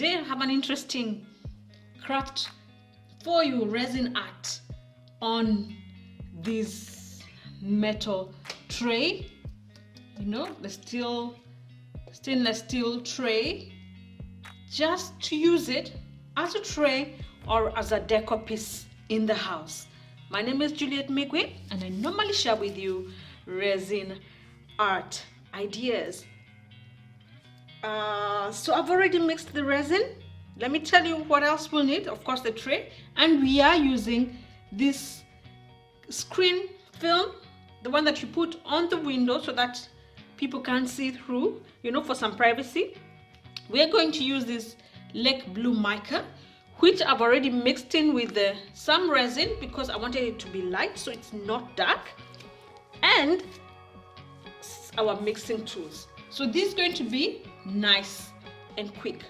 today I have an interesting craft for you, resin art on this metal tray, you know, the stainless steel tray, just to use it as a tray or as a decor piece in the house. My name is Juliet Migwe, and I normally share with you resin art ideas. So I've already mixed the resin. Let me tell you what else we'll need. Of course, the tray, and we are using this screen film, the one that you put on the window so that people can't see through, you know, for some privacy. We are going to use this lake blue mica, which I've already mixed in with some resin because I wanted it to be light so it's not dark, and our mixing tools. So this is going to be nice and quick.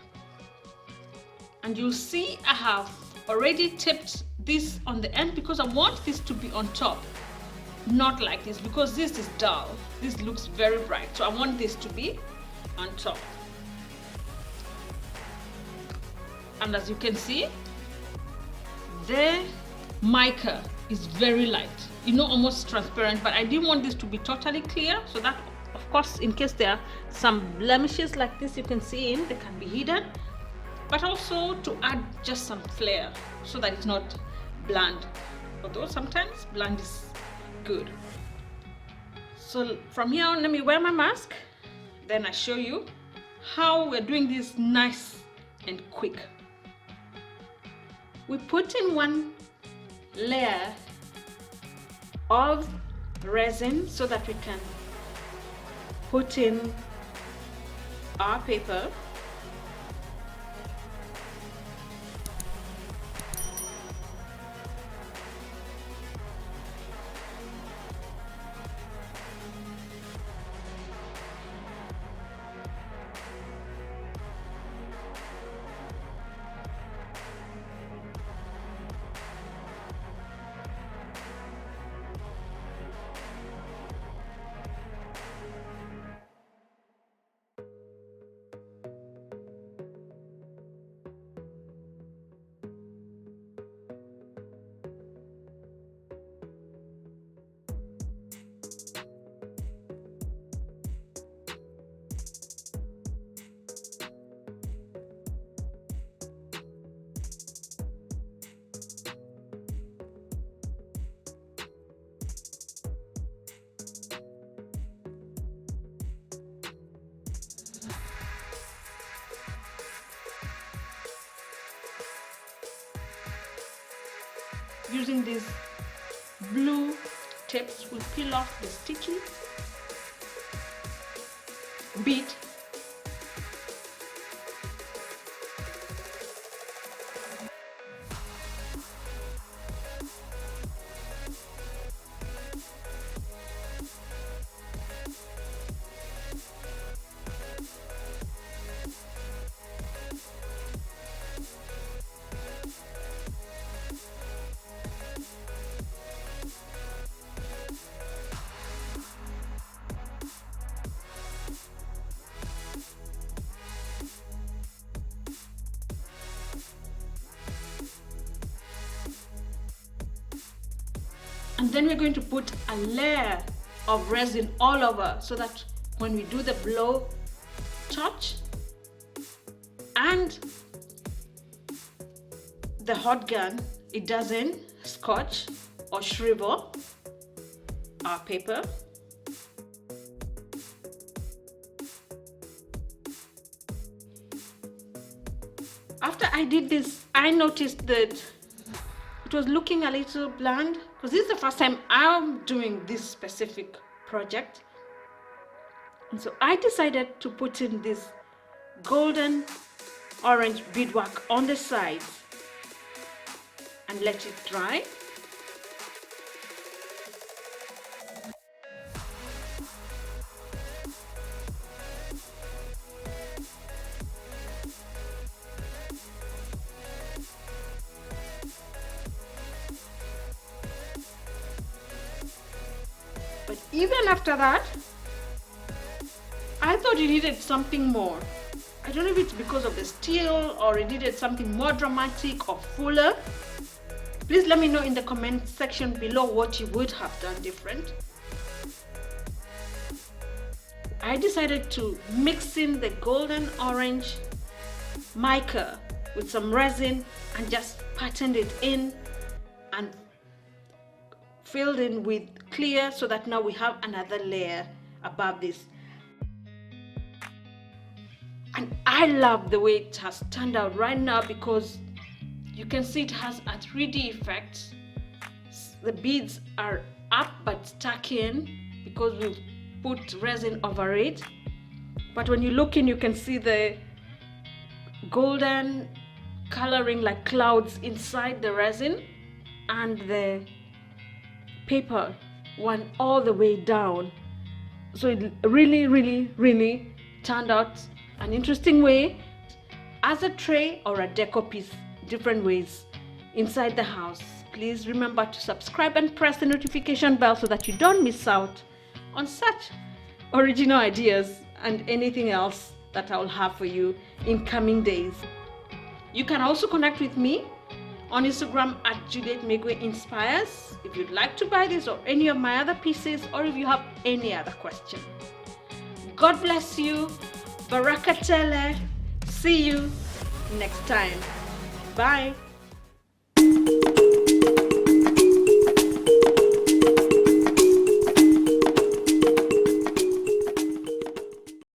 And you'll see I have already taped this on the end because I want this to be on top, not like this, because this is dull. This looks very bright, so I want this to be on top. And as you can see, the mica is very light, you know, almost transparent, but I didn't want this to be totally clear, so that, of course, in case there are some blemishes like this you can see in, they can be hidden, but also to add just some flair so that it's not bland, although sometimes bland is good. So from here on, let me wear my mask, then I show you how we're doing this nice and quick. We put in one layer of resin so that we can put in our paper. Using these blue tips, we'll peel off the sticky bit. And then we're going to put a layer of resin all over so that when we do the blow touch and the hot gun, it doesn't scorch or shrivel our paper. After I did this, I noticed that it was looking a little bland because this is the first time I'm doing this specific project. And so I decided to put in this golden orange beadwork on the sides and let it dry. But even after that, I thought it needed something more. I don't know if it's because of the steel or it needed something more dramatic or fuller. Please let me know in the comment section below what you would have done different. I decided to mix in the golden orange mica with some resin and just patterned it in and filled in with clear, so that now we have another layer above this. And I love the way it has turned out right now, because you can see it has a 3D effect. The beads are up but stuck in because we've put resin over it. But when you look in, you can see the golden coloring like clouds inside the resin, and the paper went all the way down. So it really turned out an interesting way as a tray or a decor piece, different ways inside the house. Please remember to subscribe and press the notification bell so that you don't miss out on such original ideas and anything else that I'll have for you in coming days. You can also connect with me on Instagram at Juliet Megwe Inspires if you'd like to buy this or any of my other pieces, or if you have any other question. God bless you. Barakatele. See you next time. Bye.